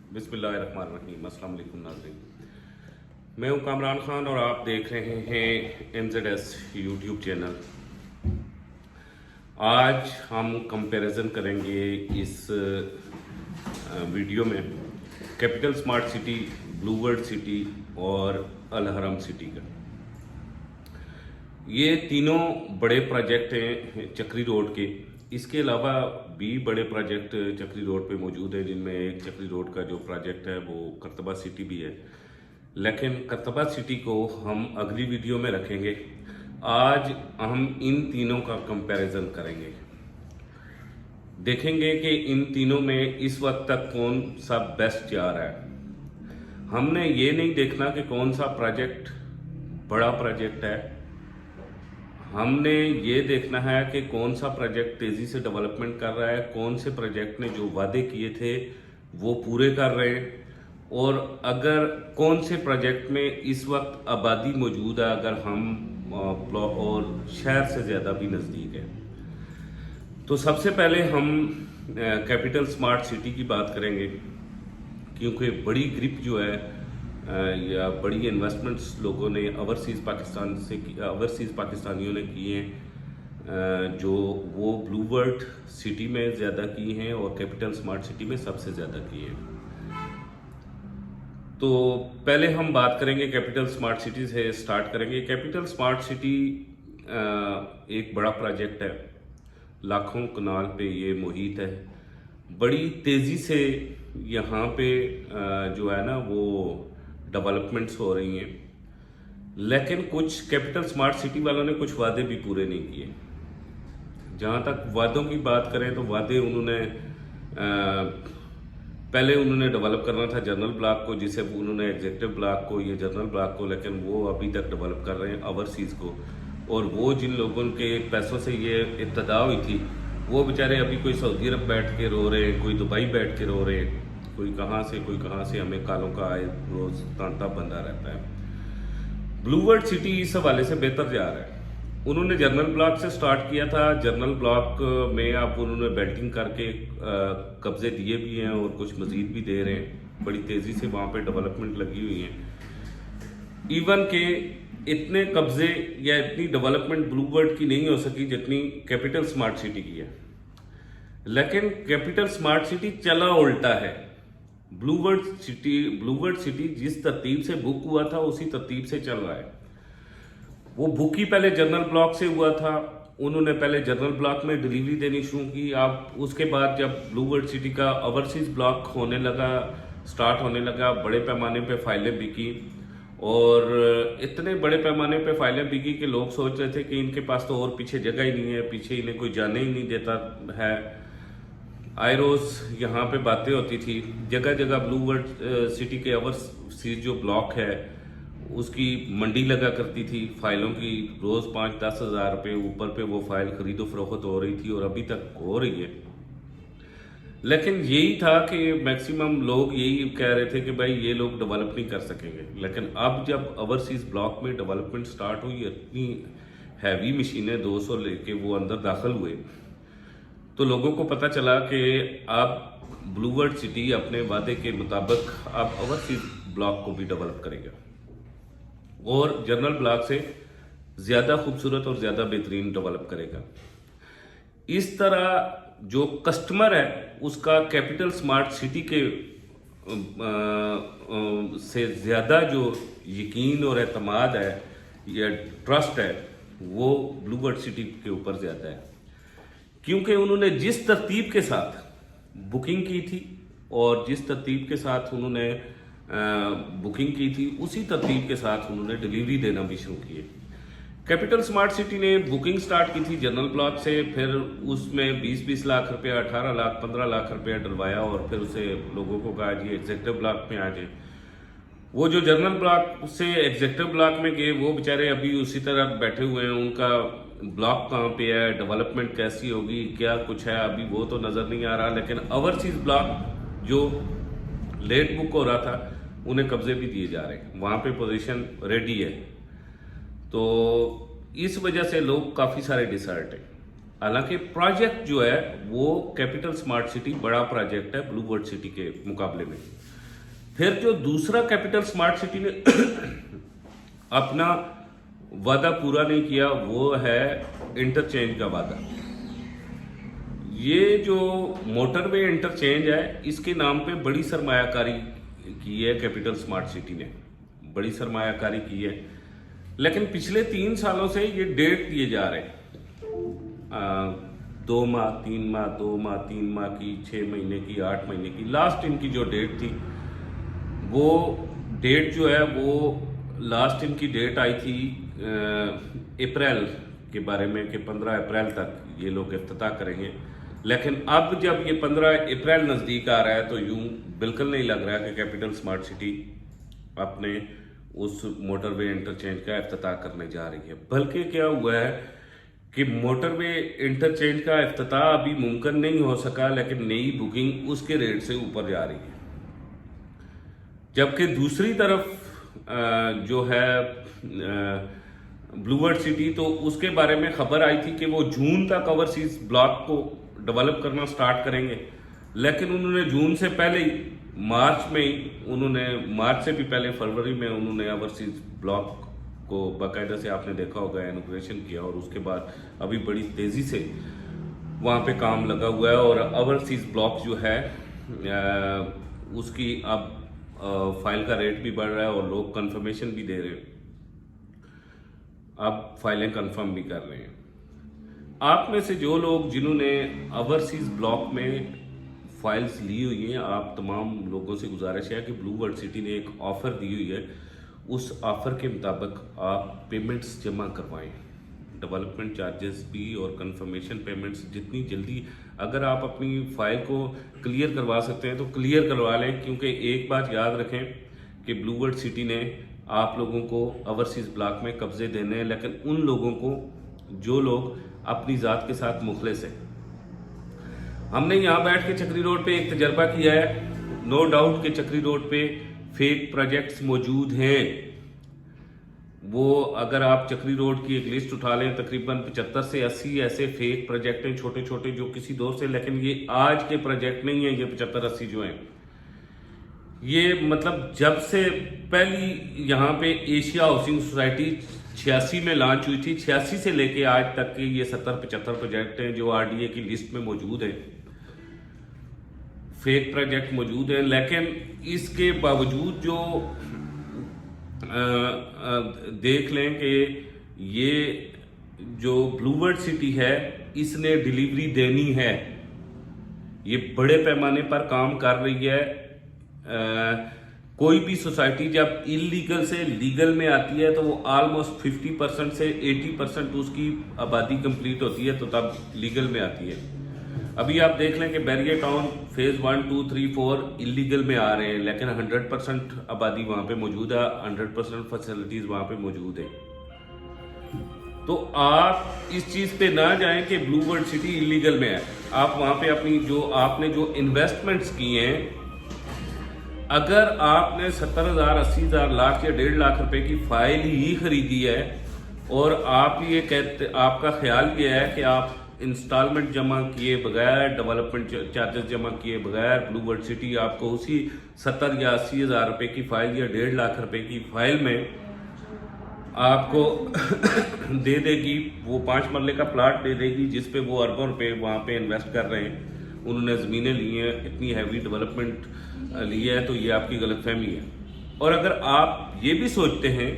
बिस्मिल्लाहिर्रहमानिर्रहीम। अस्सलाम वालेकुम नाज़रीन, मैं हूं कामरान खान और आप देख रहे हैं MZS यूट्यूब चैनल। आज हम कंपैरिजन करेंगे इस वीडियो में capital smart city, blue world city और अल हरम सिटी का। ये तीनों बड़े प्रोजेक्ट हैं चक्री रोड के। इसके अलावा भी बड़े प्रोजेक्ट चक्री रोड पे मौजूद है, जिनमें एक चक्री रोड का जो प्रोजेक्ट है वो करतबा सिटी भी है, लेकिन करतबा सिटी को हम अगली वीडियो में रखेंगे। आज हम इन तीनों का कंपैरिजन करेंगे, देखेंगे कि इन तीनों में इस वक्त तक कौन सा बेस्ट जा रहा है। हमने ये नहीं देखना कि कौन सा प्रोजेक्ट बड़ा प्रोजेक्ट है, हमने ये देखना है कि कौन सा प्रोजेक्ट तेज़ी से डेवलपमेंट कर रहा है, कौन से प्रोजेक्ट ने जो वादे किए थे वो पूरे कर रहे हैं, और अगर कौन से प्रोजेक्ट में इस वक्त आबादी मौजूद है, अगर हम ब्लॉक और शहर से ज़्यादा भी नज़दीक है। तो सबसे पहले हम कैपिटल स्मार्ट सिटी की बात करेंगे, क्योंकि बड़ी ग्रिप जो है या बड़ी इन्वेस्टमेंट्स लोगों ने ओवरसीज़ पाकिस्तानियों ने किए हैं, जो वो ब्लू वर्ल्ड सिटी में ज़्यादा की हैं और कैपिटल स्मार्ट सिटी में सबसे ज़्यादा की हैं। तो पहले हम बात करेंगे कैपिटल स्मार्ट सिटी से स्टार्ट करेंगे। कैपिटल स्मार्ट सिटी एक बड़ा प्रोजेक्ट है, लाखों कनाल पे ये मुहित है, बड़ी तेज़ी से यहाँ पे जो है ना वो डेवलपमेंट्स हो रही हैं, लेकिन कुछ कैपिटल स्मार्ट सिटी वालों ने कुछ वादे भी पूरे नहीं किए। जहाँ तक वादों की बात करें तो वादे उन्होंने पहले उन्होंने डेवलप करना था जनरल ब्लॉक को, जिसे उन्होंने एग्जीक्यूटिव ब्लॉक को, ये जनरल ब्लॉक को, लेकिन वो अभी तक डेवलप कर रहे हैं ओवरसीज़ को। और वो जिन लोगों के पैसों से ये इब्तदा हुई थी, वो बेचारे अभी कोई सऊदी अरब बैठ के रो रहे हैं, कोई दुबई बैठ के रो रहे हैं, कोई कहाँ से हमें कालों का आए रोज तांता बंधा रहता है। ब्लू वर्ल्ड सिटी इस हवाले से बेहतर जा रहा है। उन्होंने जनरल ब्लॉक से स्टार्ट किया था, जनरल ब्लॉक में अब उन्होंने बेल्टिंग करके कब्जे दिए भी हैं और कुछ मजीद भी दे रहे हैं। बड़ी तेज़ी से वहाँ पे डेवलपमेंट लगी हुई है। इवन के इतने कब्जे या इतनी डेवलपमेंट ब्लू वर्ल्ड की नहीं हो सकी जितनी कैपिटल स्मार्ट सिटी की है, लेकिन कैपिटल स्मार्ट सिटी चला उल्टा है। ब्लू वर्ल्ड सिटी जिस तरतीब से बुक हुआ था उसी तरतीब से चल रहा है। वो बुक ही पहले जनरल ब्लॉक से हुआ था, उन्होंने पहले जनरल ब्लॉक में डिलीवरी देनी शुरू की। अब उसके बाद जब ब्लू वर्ल्ड सिटी का ओवरसीज ब्लॉक स्टार्ट होने लगा, बड़े पैमाने पे फाइलें बिकी, और इतने बड़े पैमाने पे फाइलें बिकी कि लोग सोच रहे थे कि इनके पास तो और पीछे जगह ही नहीं है, पीछे इन्हें कोई जाने ही नहीं देता है। आए रोज यहाँ पे बातें होती थी, जगह जगह ब्लू वर्ल्ड सिटी के ओवरसीज जो ब्लॉक है उसकी मंडी लगा करती थी फाइलों की। रोज 5-10 हज़ार रुपये ऊपर पे वो फाइल खरीदो फरोख्त हो रही थी, और अभी तक हो रही है। लेकिन यही था कि मैक्सिमम लोग यही कह रहे थे कि भाई ये लोग डेवलप नहीं कर सकेंगे। लेकिन अब जब ओवरसीज ब्लॉक में डेवलपमेंट स्टार्ट हुई, इतनी हैवी मशीनें 200 लेके वो अंदर दाखिल हुए, तो लोगों को पता चला कि अब ब्लू वर्ल्ड सिटी अपने वादे के मुताबिक अब ओवरसीज ब्लॉक को भी डेवलप करेगा और जनरल ब्लॉक से ज़्यादा खूबसूरत और ज़्यादा बेहतरीन डेवलप करेगा। इस तरह जो कस्टमर है उसका कैपिटल स्मार्ट सिटी के से ज़्यादा जो यकीन और एतमाद है या ट्रस्ट है वो ब्लू वर्ल्ड सिटी के ऊपर ज़्यादा है, क्योंकि उन्होंने जिस तरतीब के साथ बुकिंग की थी और जिस तरतीब के साथ उन्होंने बुकिंग की थी उसी तरतीब के साथ उन्होंने डिलीवरी देना भी शुरू किए। कैपिटल स्मार्ट सिटी ने बुकिंग स्टार्ट की थी जनरल ब्लॉक से, फिर उसमें 20-20 लाख रुपया, 18 लाख, 15 लाख रुपया डलवाया और फिर उसे लोगों को कहा जी एग्जीक्यूटिव ब्लॉक में आ जाए। वो जो जनरल ब्लॉक से एग्जीक्यूटिव ब्लॉक में गए वो बेचारे अभी उसी तरह बैठे हुए हैं। उनका ब्लॉक कहाँ पे है, डेवलपमेंट कैसी होगी, क्या कुछ है, अभी वो तो नज़र नहीं आ रहा। लेकिन ओवरसीज ब्लॉक जो लेट बुक हो रहा था उन्हें कब्जे भी दिए जा रहे हैं, वहाँ पे पोजीशन रेडी है। तो इस वजह से लोग काफ़ी सारे डिसर्ट हैं। हालांकि प्रोजेक्ट जो है वो कैपिटल स्मार्ट सिटी बड़ा प्रोजेक्ट है ब्लू वर्ल्ड सिटी के मुकाबले में, फिर जो दूसरा कैपिटल स्मार्ट सिटी ने अपना वादा पूरा नहीं किया वो है इंटरचेंज का वादा। ये जो मोटरवे इंटरचेंज है इसके नाम पे बड़ी सरमायाकारी की है कैपिटल स्मार्ट सिटी ने, बड़ी सरमायाकारी की है। लेकिन पिछले 3 सालों से ये डेट दिए जा रहे हैं 2 माह 3 माह 2 माह 3 माह की, 6 महीने की, 8 महीने की। लास्ट इनकी जो डेट थी वो डेट जो है वो लास्ट इनकी डेट आई थी अप्रैल के बारे में कि 15 अप्रैल तक ये लोग इफ्तिताह करेंगे। लेकिन अब जब ये 15 अप्रैल नज़दीक आ रहा है तो यूं बिल्कुल नहीं लग रहा कि कैपिटल स्मार्ट सिटी अपने उस मोटरवे इंटरचेंज का इफ्तिताह करने जा रही है। बल्कि क्या हुआ है कि मोटरवे इंटरचेंज का इफ्तिताह अभी मुमकिन नहीं हो सका, लेकिन नई बुकिंग उसके रेट से ऊपर जा रही है। जबकि दूसरी तरफ जो है ब्लूवर्ड सिटी, तो उसके बारे में खबर आई थी कि वो जून तक ओवरसीज ब्लॉक को डेवलप करना स्टार्ट करेंगे। लेकिन उन्होंने जून से पहले ही मार्च में ही मार्च से भी पहले फरवरी में उन्होंने ओवरसीज ब्लॉक को बाकायदा से आपने देखा होगा इनॉग्रेशन किया, और उसके बाद अभी बड़ी तेज़ी से वहाँ पे काम लगा हुआ है। और ओवरसीज ब्लॉक जो है उसकी अब फाइल का रेट भी बढ़ रहा है और लोग कंफर्मेशन भी दे रहे हैं, अब फाइलें कंफर्म भी कर रहे हैं। आप में से जो लोग जिन्होंने ओवरसीज ब्लॉक में फाइल्स ली हुई हैं, आप तमाम लोगों से गुजारिश है कि ब्लूवर्ड सिटी ने एक ऑफ़र दी हुई है, उस ऑफ़र के मुताबिक आप पेमेंट्स जमा करवाएं, डेवलपमेंट चार्जेस भी और कंफर्मेशन पेमेंट्स जितनी जल्दी अगर आप अपनी फ़ाइल को क्लियर करवा सकते हैं तो क्लियर करवा लें। क्योंकि एक बात याद रखें कि ब्लूवर्ड सिटी ने आप लोगों को ओवरसीज ब्लॉक में कब्जे देने हैं, लेकिन उन लोगों को जो लोग अपनी ज़ात के साथ मुखलिस हैं। हमने यहाँ बैठ के चक्री रोड पे एक तजर्बा किया है, नो डाउट कि चक्री रोड पे फेक प्रोजेक्ट्स मौजूद हैं। वो अगर आप चक्री रोड की एक लिस्ट उठा लें, तकरीबन 75 से 80 ऐसे फेक प्रोजेक्ट हैं छोटे छोटे जो किसी दौर से, लेकिन ये आज के प्रोजेक्ट नहीं है। ये 75-80 जो हैं ये मतलब जब से पहली यहाँ पे एशिया हाउसिंग सोसाइटी 86 में लॉन्च हुई थी, 86 से लेके आज तक के ये 70-75 प्रोजेक्ट हैं जो आरडीए की लिस्ट में मौजूद हैं, फेक प्रोजेक्ट मौजूद हैं। लेकिन इसके बावजूद जो देख लें कि ये जो ब्लूवर्ड सिटी है इसने डिलीवरी देनी है, ये बड़े पैमाने पर काम कर रही है। कोई भी सोसाइटी जब इलीगल से लीगल में आती है तो वो ऑलमोस्ट 50% से 80% उसकी आबादी कंप्लीट होती है तो तब लीगल में आती है। अभी आप देख लें कि बैरियर टाउन फेज 1, 2, 3, 4 इलीगल में आ रहे हैं, लेकिन 100% आबादी वहाँ पे मौजूद है, 100% फैसिलिटीज वहाँ पे मौजूद है। तो आप इस चीज़ पे ना जाएं कि ब्लूवर्ड सिटी इलीगल में है। आप वहाँ पे अपनी जो आपने जो इन्वेस्टमेंट्स किए हैं, अगर आपने 70,000, 80,000, लाख या 1.5 लाख रुपए की फाइल ही खरीदी है और आप ये कहते आपका ख्याल ये है कि आप इंस्टॉलमेंट जमा किए बगैर, डेवलपमेंट चार्जेस जमा किए बगैर ब्लूवर्ड सिटी आपको उसी 70 या 80,000 रुपए की फाइल या 1.5 लाख रुपए की फाइल में आपको दे देगी, वो 5 मरले का प्लाट दे देगी जिस पे वो अरबों रुपए वहाँ पे इन्वेस्ट कर रहे हैं। उन्होंने ज़मीनें ली हैं, इतनी हैवी डेवलपमेंट ली है, तो ये आपकी गलतफहमी है। और अगर आप ये भी सोचते हैं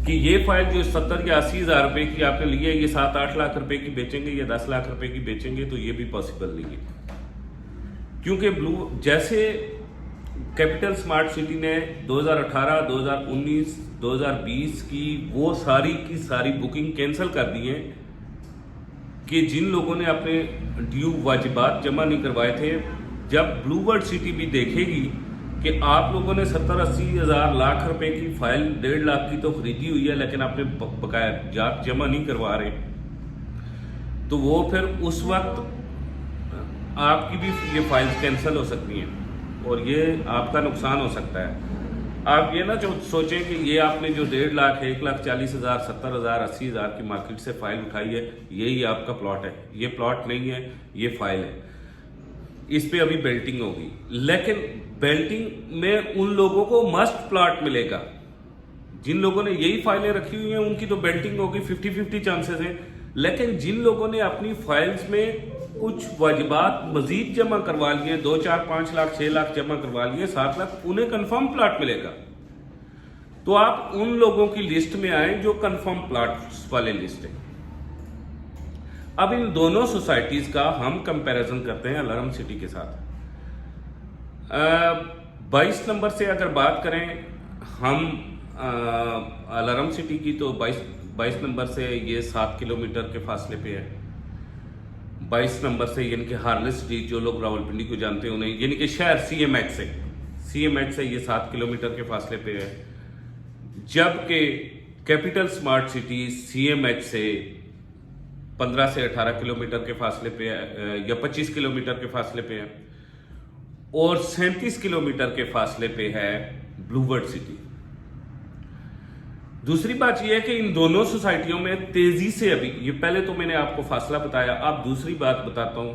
कि ये फाइल जो 70 या 80,000 रुपए की आपने ली है ये 7-8 लाख रुपए की बेचेंगे या 10 लाख रुपए की बेचेंगे, तो ये भी पॉसिबल नहीं है। क्योंकि जैसे कैपिटल स्मार्ट सिटी ने 2018, 2019, 2020 की वो सारी की सारी बुकिंग कैंसिल कर दी है कि जिन लोगों ने अपने ड्यू वाजिबात जमा नहीं करवाए थे। जब ब्लूवर्ड सिटी भी देखेगी कि आप लोगों ने 70-80 हज़ार लाख रुपए की फाइल 1.5 लाख की तो खरीदी हुई है लेकिन आपने बकाया जात जमा नहीं करवा रहे, तो वो फिर उस वक्त आपकी भी ये फाइल्स कैंसिल हो सकती हैं और ये आपका नुकसान हो सकता है। आप ये ना जो सोचें कि ये आपने जो 1.5 लाख, 1,40,000, 70,000, 80,000 की मार्केट से फाइल उठाई है, यही आपका प्लॉट है। ये प्लॉट नहीं है, ये फाइल है, इस पे अभी बेल्टिंग होगी। लेकिन बेल्टिंग में उन लोगों को मस्ट प्लॉट मिलेगा। जिन लोगों ने यही फाइलें रखी हुई हैं उनकी तो बेल्टिंग होगी, 50-50 चांसेस हैं। लेकिन जिन लोगों ने अपनी फाइल्स में कुछ वाजिबात मजीद जमा करवा लिए, 2, 4, 5 लाख 6 लाख जमा करवा लिए, 7 लाख, उन्हें कंफर्म प्लॉट मिलेगा। तो आप उन लोगों की लिस्ट में आए जो कंफर्म प्लॉट्स वाले लिस्ट है। अब इन दोनों सोसाइटीज का हम कंपैरिजन करते हैं अलारम सिटी के साथ। 22 नंबर से अगर बात करें हम अलारम सिटी की, तो 22 नंबर से ये 7 किलोमीटर के फासले पे है। 22 नंबर से यानी कि हार्लेस स्ट्रीट, जो लोग रावलपिंडी को जानते हैं उन्हें, यानी कि शहर CMX से ये 7 किलोमीटर के फासले पे है। जबकि कैपिटल स्मार्ट सिटी CMH से 15 से 18 किलोमीटर के फासले पे है, या 25 किलोमीटर के फासले पे है, और 37 किलोमीटर के फासले पे है ब्लूवर्ड सिटी। दूसरी बात यह है कि इन दोनों सोसाइटियों में तेजी से अभी, ये पहले तो मैंने आपको फासला बताया, अब दूसरी बात बताता हूं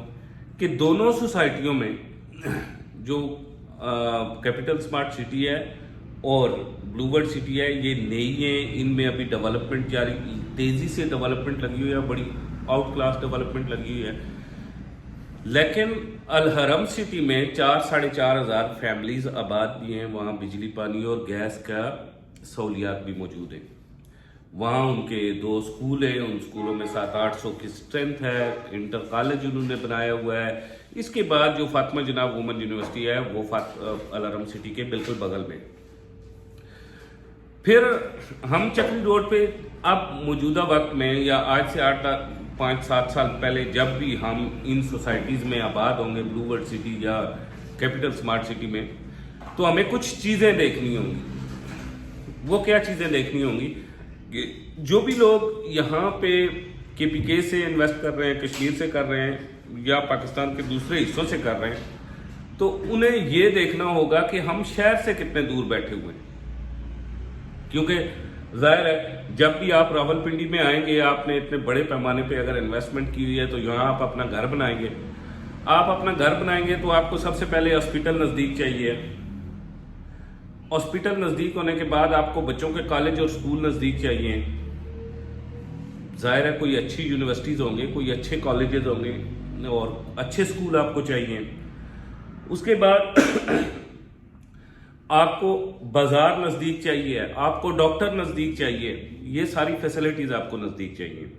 कि दोनों सोसाइटियों में जो कैपिटल स्मार्ट सिटी है और ब्लूवर्ड सिटी है, ये नई है, इनमें अभी डेवलपमेंट जारी, तेजी से डेवलपमेंट लगी हुई है, बड़ी आउट क्लास डेवलपमेंट लगी हुई है। लेकिन अलहरम सिटी में 4-4.5 हज़ार फैमिलीज आबाद भी हैं, वहाँ बिजली पानी और गैस का सहूलियात भी मौजूद है। वहाँ उनके 2 स्कूल हैं, उन स्कूलों में 700-800 की स्ट्रेंथ है, इंटर कॉलेज उन्होंने बनाया हुआ है। इसके बाद जो फातिमा जनाब वुमेन यूनिवर्सिटी है वो अलारम सिटी के बिल्कुल बगल में। फिर हम चक्री रोड पे अब मौजूदा वक्त में, या आज से 5-7 साल पहले, जब भी हम इन सोसाइटीज़ में आबाद होंगे, ब्लूवर्ड सिटी या कैपिटल स्मार्ट सिटी में, तो हमें कुछ चीज़ें देखनी होंगी। वो क्या चीज़ें देखनी होंगी कि जो भी लोग यहाँ पे KPK से इन्वेस्ट कर रहे हैं, कश्मीर से कर रहे हैं, या पाकिस्तान के दूसरे हिस्सों से कर रहे हैं, तो उन्हें ये देखना होगा कि हम शहर से कितने दूर बैठे हुए हैं। क्योंकि जाहिर है जब भी आप रावलपिंडी में आएंगे, आपने इतने बड़े पैमाने पे अगर इन्वेस्टमेंट की हुई है, तो यहाँ आप अपना घर बनाएंगे। आप अपना घर बनाएंगे तो आपको सबसे पहले हॉस्पिटल नज़दीक चाहिए। हॉस्पिटल नज़दीक होने के बाद आपको बच्चों के कॉलेज और स्कूल नज़दीक चाहिए। जाहिर है कोई अच्छी यूनिवर्सिटीज़ होंगे, कोई अच्छे कॉलेजेस होंगे और अच्छे स्कूल आपको चाहिए। उसके बाद आपको बाजार नज़दीक चाहिए, आपको डॉक्टर नज़दीक चाहिए, ये सारी फैसिलिटीज़ आपको नज़दीक चाहिए।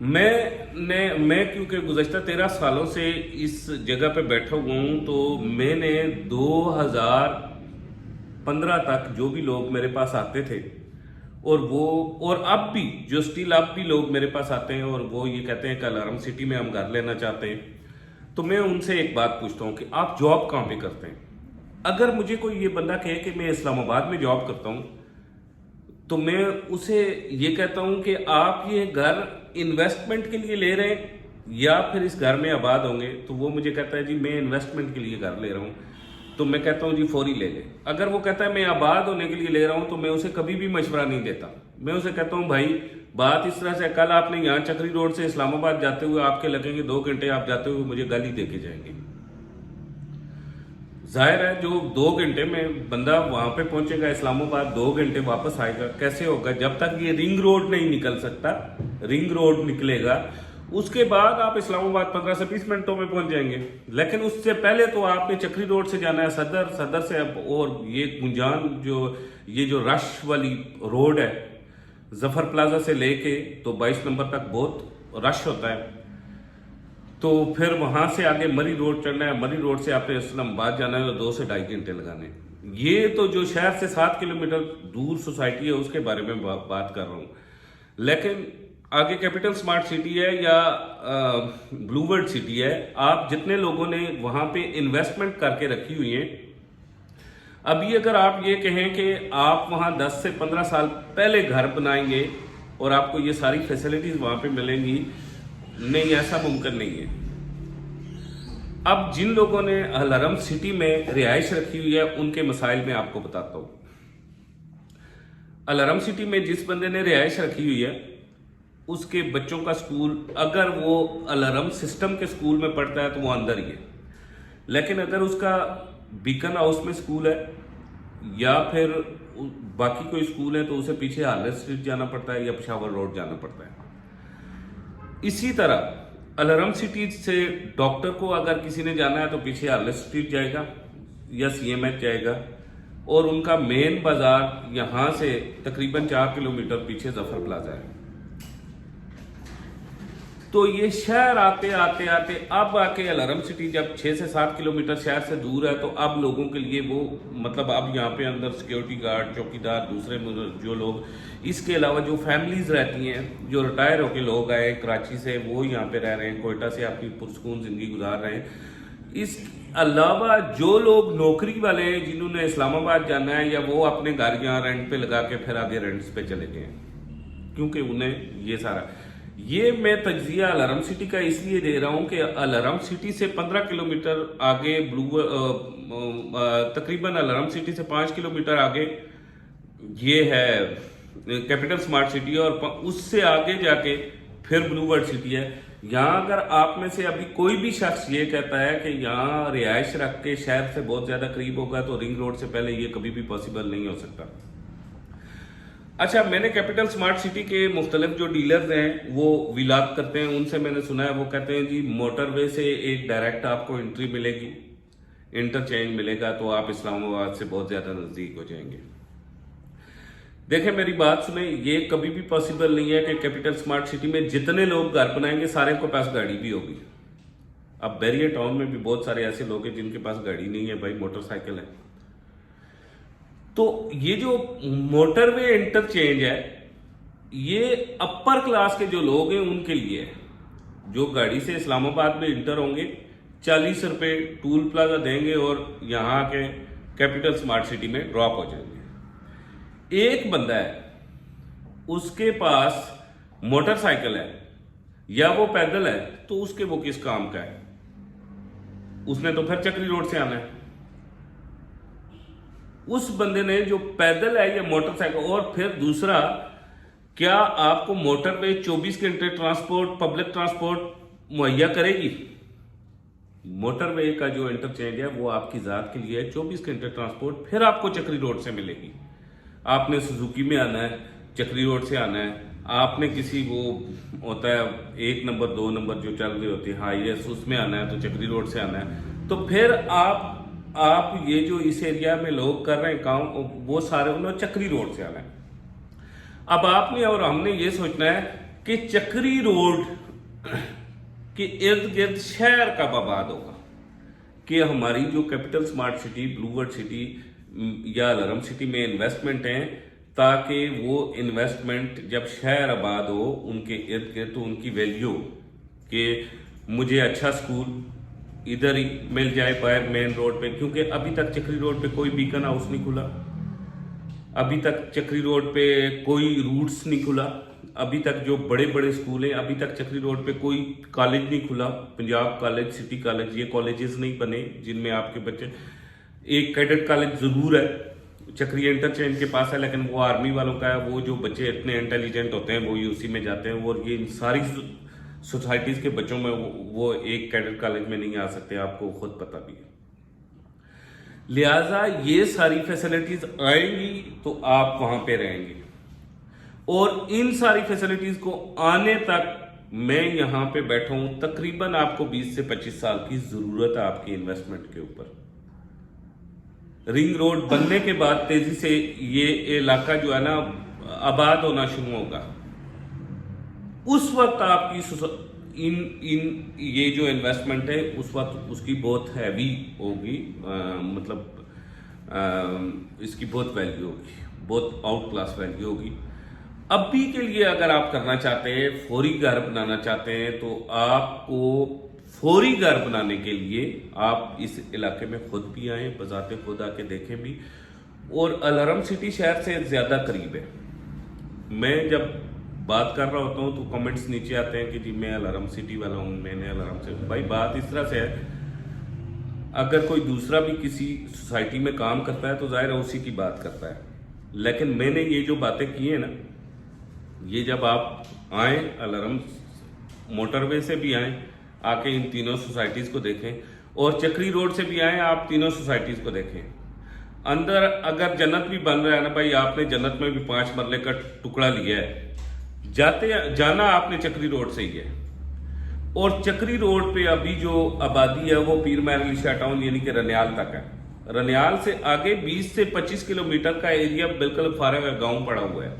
मैं क्योंकि गुज़श्ता 13 सालों से इस जगह पे बैठा हुआ हूँ, तो मैंने 2015 तक जो भी लोग मेरे पास आते थे, और अब भी जो स्टिल अब भी लोग मेरे पास आते हैं और वो ये कहते हैं कि अलारम सिटी में हम घर लेना चाहते हैं, तो मैं उनसे एक बात पूछता हूँ कि आप जॉब कहाँ पे करते हैं। अगर मुझे कोई ये बंदा कहे कि मैं इस्लामाबाद में जॉब करता हूँ, तो मैं उसे ये कहता हूँ कि आप ये घर इन्वेस्टमेंट के लिए ले रहे हैं या फिर इस घर में आबाद होंगे। तो वो मुझे कहता है जी मैं इन्वेस्टमेंट के लिए घर ले रहा हूँ। तो मैं कहता हूँ जी फौरी ले ले। अगर वो कहता है मैं आबाद होने के लिए ले रहा हूँ, तो मैं उसे कभी भी मशवरा नहीं देता। मैं उसे कहता हूँ भाई बात इस तरह से, कल आपने यहाँ चक्री रोड से इस्लामाबाद जाते हुए आपके लगेंगे 2 घंटे, आप जाते हुए मुझे गाली दे के जाएंगे। जाहिर है जो 2 घंटे में बंदा वहां पे पहुंचेगा इस्लामाबाद, 2 घंटे वापस आएगा, कैसे होगा? जब तक ये रिंग रोड नहीं निकल सकता, रिंग रोड निकलेगा उसके बाद आप इस्लामाबाद 15 से 20 मिनटों में पहुंच जाएंगे। लेकिन उससे पहले तो आपने चक्री रोड से जाना है सदर से, और ये गुंजान ये जो रश वाली रोड है जफर प्लाजा से लेके तो 22 नंबर तक बहुत रश होता है। तो फिर वहां से आगे मरी रोड चढ़ना है, मरी रोड से आपने इस्लामाबाद जाना है तो 2 से 2.5 घंटे लगाने। ये तो जो शहर से 7 किलोमीटर दूर सोसाइटी है उसके बारे में बात कर रहा हूँ। लेकिन आगे कैपिटल स्मार्ट सिटी है या ब्लूवर्ड सिटी है, आप जितने लोगों ने वहां पे इन्वेस्टमेंट करके रखी हुई है, अभी अगर आप ये कहें कि आप वहां 10 से 15 साल पहले घर बनाएंगे और आपको ये सारी फैसिलिटीज वहां पे मिलेंगी, नहीं, ऐसा मुमकिन नहीं है। अब जिन लोगों ने अलारम सिटी में रिहाइश रखी हुई है उनके मसाइल में आपको बताता हूं। अलारम सिटी में जिस बंदे ने रिहाइश रखी हुई है उसके बच्चों का स्कूल, अगर वो अलारम सिस्टम के स्कूल में पढ़ता है तो वो अंदर ही है। लेकिन अगर उसका बीकन हाउस में स्कूल है या फिर बाकी कोई स्कूल है तो उसे पीछे हार्लेट स्ट्रीट जाना पड़ता है या पेशावर रोड जाना पड़ता है। इसी तरह अलरम सिटी से डॉक्टर को अगर किसी ने जाना है तो पीछे हार्लेट स्ट्रीट जाएगा या CMH जाएगा, और उनका मेन बाजार यहाँ से तकरीबन 4 किलोमीटर पीछे जफर प्लाजा है। तो ये शहर आते आते आते अब आके अलरम सिटी जब 6 से 7 किलोमीटर शहर से दूर है, तो अब लोगों के लिए वो मतलब अब यहाँ पे अंदर सिक्योरिटी गार्ड, चौकीदार, दूसरे जो लोग, इसके अलावा जो फैमिलीज रहती हैं, जो रिटायर होके लोग आए कराची से, वो यहाँ पे रह रहे हैं, कोयटा से अपनी पुरसकून जिंदगी गुजार रहे हैं। इस अलावा जो लोग नौकरी वाले हैं, जिन्होंने इस्लामाबाद जाना है, या वो अपने घर यहाँ रेंट पे लगा के फिर आगे रेंट्स पे चले गए हैं, क्योंकि उन्हें ये सारा, ये मैं तज्जिया अलरम सिटी का इसलिए दे रहा हूं कि अलरम सिटी से 15 किलोमीटर आगे तकरीबन अलरम सिटी से 5 किलोमीटर आगे ये है कैपिटल स्मार्ट सिटी, और उससे आगे जाके फिर ब्लू वर्ल्ड सिटी है। यहाँ अगर आप में से अभी कोई भी शख्स ये कहता है कि यहाँ रिहाइश रख के शहर से बहुत ज्यादा करीब होगा, तो रिंग रोड से पहले ये कभी भी पॉसिबल नहीं हो सकता। अच्छा, मैंने कैपिटल स्मार्ट सिटी के मुख्तलिफ जो डीलर्स हैं वो विलाद करते हैं, उनसे मैंने सुना है, वो कहते हैं जी मोटरवे से एक डायरेक्ट आपको एंट्री मिलेगी, इंटरचेंज मिलेगा, तो आप इस्लामाबाद से बहुत ज्यादा नजदीक हो जाएंगे। देखें मेरी बात सुने, ये कभी भी पॉसिबल नहीं है कि कैपिटल स्मार्ट सिटी में जितने लोग घर बनाएंगे सारे को पास गाड़ी भी होगी। अब बैरियर टाउन में भी बहुत सारे ऐसे लोग हैं जिनके पास गाड़ी नहीं है, भाई मोटरसाइकिल है। तो ये जो मोटरवे इंटरचेंज है, ये अपर क्लास के जो लोग हैं उनके लिए है, जो गाड़ी से इस्लामाबाद में इंटर होंगे, 40 रुपए टूल प्लाजा देंगे और यहाँ के कैपिटल स्मार्ट सिटी में ड्रॉप हो जाएंगे। एक बंदा है, उसके पास मोटरसाइकिल है या वो पैदल है, तो उसके वो किस काम का है? उसने तो फिर चक्री रोड से आना है। उस बंदे ने जो पैदल है या मोटरसाइकिल, और फिर दूसरा, क्या आपको मोटरवे 24 घंटे ट्रांसपोर्ट, पब्लिक ट्रांसपोर्ट मुहैया करेगी? मोटरवे का जो इंटरचेंज है वो आपकी जात के लिए है, 24 घंटे ट्रांसपोर्ट फिर आपको चक्री रोड से मिलेगी। आपने सुजुकी में आना है, चक्री रोड से आना है। आपने किसी वो होता है 1 नंबर 2 नंबर जो चल रही होती है हाईएस, उसमें आना है तो चक्री रोड से आना है। तो फिर आप ये जो इस एरिया में लोग कर रहे हैं काम, वो सारे उन्होंने चक्री रोड से आना है। अब आपने और हमने ये सोचना है कि चक्री रोड के इर्द गिर्द शहर कब आबाद होगा, कि हमारी जो capital smart city, blue world city या अलरम सिटी में इन्वेस्टमेंट है, ताकि वो इन्वेस्टमेंट जब शहर आबाद हो उनके इर्द गिर्द तो उनकी वैल्यू, कि मुझे अच्छा स्कूल इधर ही मिल जाए बाहर मेन रोड पे, क्योंकि अभी तक चक्री रोड पे कोई बीकन हाउस नहीं खुला, अभी तक चक्री रोड पे कोई रूट्स नहीं खुला, अभी तक जो बड़े बड़े स्कूल हैं, अभी तक चक्री रोड पे कोई कॉलेज नहीं खुला, पंजाब कॉलेज, सिटी कॉलेज, ये कॉलेजेस नहीं बने जिनमें आपके बच्चे, एक कैडेट कॉलेज जरूर है चक्री इंटरचेंज के पास है, लेकिन वो आर्मी वालों का है। वो जो बच्चे इतने इंटेलिजेंट होते हैं वो यूसी में जाते हैं, और ये इन सारी सोसाइटीज के बच्चों में वो एक कैडेट कॉलेज में नहीं आ सकते, आपको खुद पता भी है। लिहाजा ये सारी फैसिलिटीज आएंगी तो आप वहां पे रहेंगे, और इन सारी फैसिलिटीज को आने तक मैं यहां पे बैठा हूं, तकरीबन आपको 20 से 25 साल की जरूरत है आपकी इन्वेस्टमेंट के ऊपर। रिंग रोड बनने के बाद तेजी से ये इलाका जो है ना आबाद होना शुरू होगा, उस वक्त आपकी ये जो इन्वेस्टमेंट है उस वक्त उसकी बहुत हैवी होगी, इसकी बहुत वैल्यू होगी, बहुत आउट क्लास वैल्यू होगी। अभी के लिए अगर आप करना चाहते हैं, फौरी घर बनाना चाहते हैं, तो आपको फौरी घर बनाने के लिए आप इस इलाके में खुद भी आए, बजाते खुद आके देखें भी, और अलरम सिटी शहर से ज्यादा करीब है। मैं जब बात कर रहा होता हूँ तो कमेंट्स नीचे आते हैं कि जी मैं अलरम सिटी वाला हूँ, मैंने अलरम से, भाई बात इस तरह से है, अगर कोई दूसरा भी किसी सोसाइटी में काम करता है तो जाहिर है उसी की बात करता है, लेकिन मैंने ये जो बातें की है ना, ये जब आप आए अलरम मोटरवे से भी आए, आके इन तीनों सोसाइटीज को देखें, और चक्री रोड से भी आए, आप तीनों सोसाइटीज को देखें। अंदर अगर जन्नत भी बन रहा है ना भाई, आपने जन्नत में भी 5 मरले का टुकड़ा लिया है, जाना आपने चक्री रोड से ही है। और चक्री रोड पे अभी जो आबादी है वो पीर महर अली शाह टाउन यानी कि रनियाल तक है। रनियाल से आगे 20 से 25 किलोमीटर का एरिया बिल्कुल फारग गांव पड़ा हुआ है।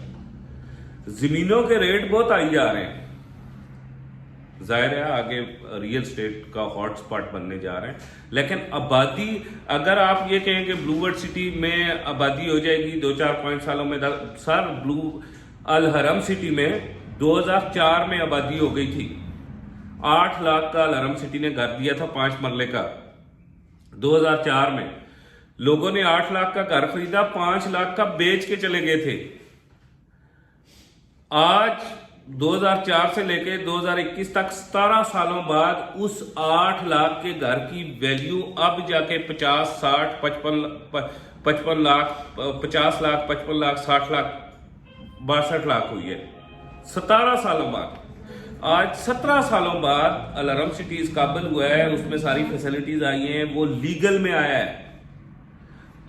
जमीनों के रेट बहुत आई जा रहे हैं, जाहिर है आगे रियल स्टेट का हॉटस्पॉट बनने जा रहे हैं। लेकिन आबादी, अगर आप ये कहें कि ब्लू वर्ल्ड सिटी में आबादी हो जाएगी 2-4-5 सालों में, सर ब्लू अल हरम सिटी में 2004 में आबादी हो गई थी। 8 लाख का अल हरम सिटी ने घर दिया था 5 मरले का 2004 में। लोगों ने 8 लाख का घर खरीदा, 5 लाख का बेच के चले गए थे। आज 2004 से लेके 2021 तक 17 सालों बाद उस 8 लाख के घर की वैल्यू अब जाके 50, 60, 55 लाख, 50 लाख, 55 लाख, 60 लाख, 62 लाख हुई है 17 सालों बाद। आज 17 सालों बाद अल हरम सिटी इस काबिल हुआ है, उसमें सारी फैसिलिटीज आई हैं, वो लीगल में आया है।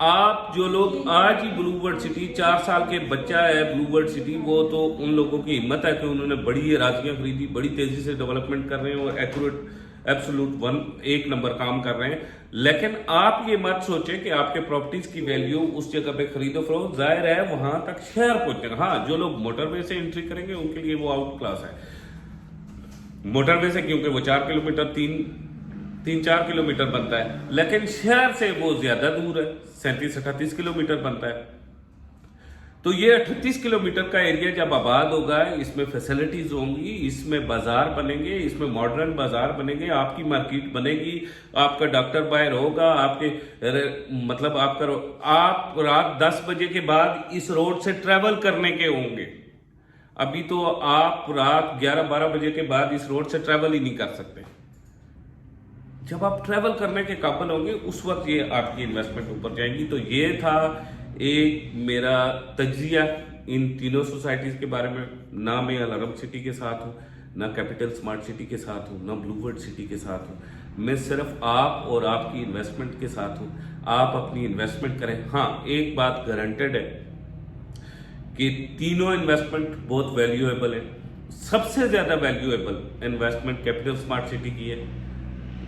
आप जो लोग आज ही ब्लू वर्ल्ड सिटी, 4 साल के बच्चा है ब्लू वर्ल्ड सिटी, वो तो उन लोगों की हिम्मत है कि उन्होंने बड़ी राजियां खरीदी, बड़ी तेजी से डेवलपमेंट कर रहे हैं और एक्यूरेट एब्सोल्यूट 1 नंबर काम कर रहे हैं। लेकिन आप ये मत सोचें कि आपके प्रॉपर्टीज की वैल्यू उस जगह पे खरीदो फरोख्त, जाहिर है वहां तक शहर पहुंचेगा। हाँ, जो लोग मोटरवे से एंट्री करेंगे उनके लिए वो आउट क्लास है। मोटरवे से क्योंकि वो 4 किलोमीटर 3-4 किलोमीटर बनता है, लेकिन शहर से वो ज्यादा दूर है, 37-38 किलोमीटर बनता है। तो ये 38 किलोमीटर का एरिया जब आबाद होगा, इसमें फैसिलिटीज होंगी, इसमें बाजार बनेंगे, इसमें मॉडर्न बाजार बनेंगे, आपकी मार्केट बनेगी, आपका डॉक्टर बाहर होगा, आपके मतलब आप रात 10 बजे के बाद इस रोड से ट्रेवल करने के होंगे। अभी तो आप रात 11-12 बजे के बाद इस रोड से ट्रेवल ही नहीं कर सकते। जब आप ट्रेवल करने के काबिल होंगे उस वक्त ये आपकी इन्वेस्टमेंट ऊपर जाएगी। तो ये था एक मेरा तज्जिया इन तीनों सोसाइटीज के बारे में। ना मैं अल हरम सिटी के साथ हूँ, ना कैपिटल स्मार्ट सिटी के साथ हूँ, ना ब्लू वर्ल्ड सिटी के साथ हूँ। मैं सिर्फ आप और आपकी इन्वेस्टमेंट के साथ हूँ। आप अपनी इन्वेस्टमेंट करें। हाँ, एक बात गारंटेड है कि तीनों इन्वेस्टमेंट बहुत वैल्यूएबल है। सबसे ज्यादा valuable investment capital smart city की है।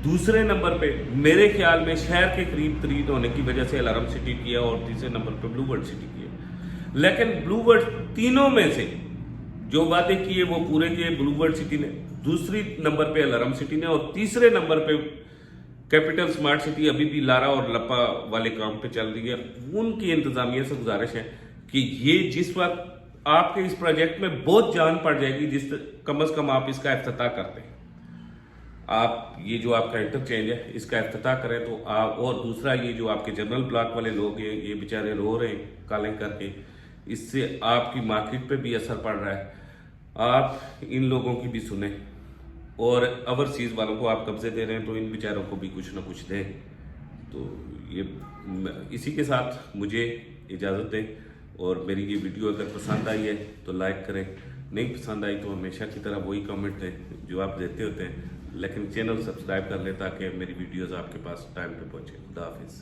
दूसरे नंबर पे मेरे ख्याल में शहर के करीब तरीन होने की वजह से अल हरम सिटी की है, और तीसरे नंबर पे ब्लू वर्ल्ड सिटी की है। लेकिन ब्लू वर्ल्ड तीनों में से जो वादे किए वो पूरे किए ब्लू वर्ल्ड सिटी ने, दूसरी नंबर पे अल हरम सिटी ने, और तीसरे नंबर पे कैपिटल स्मार्ट सिटी अभी भी लारा और लपा वाले काम पे चल रही है। उनकी इंतजामिया से गुजारिश है कि ये जिस वक्त आपके इस प्रोजेक्ट में बहुत जान पड़ जाएगी, जिस कम से कम आप इसका इफ्तिताह करते हैं, आप ये जो आपका इंटरचेंज है इसका इफ्तिताह करें तो आप, और दूसरा ये जो आपके जनरल ब्लॉक वाले लोग हैं ये बेचारे रो रहे हैं काले करके, इससे आपकी मार्केट पे भी असर पड़ रहा है। आप इन लोगों की भी सुने, और ओवरसीज वालों को आप कब्जे दे रहे हैं तो इन बेचारों को भी कुछ ना कुछ दें। तो ये इसी के साथ मुझे इजाज़त दें, और मेरी ये वीडियो अगर पसंद आई है तो लाइक करें, नहीं पसंद आई तो हमेशा की तरह वही कमेंट दें जो आप देते होते हैं, लेकिन चैनल सब्सक्राइब कर लें ताकि मेरी वीडियोस आपके पास टाइम पे पहुंचे। खुदा हाफिज़।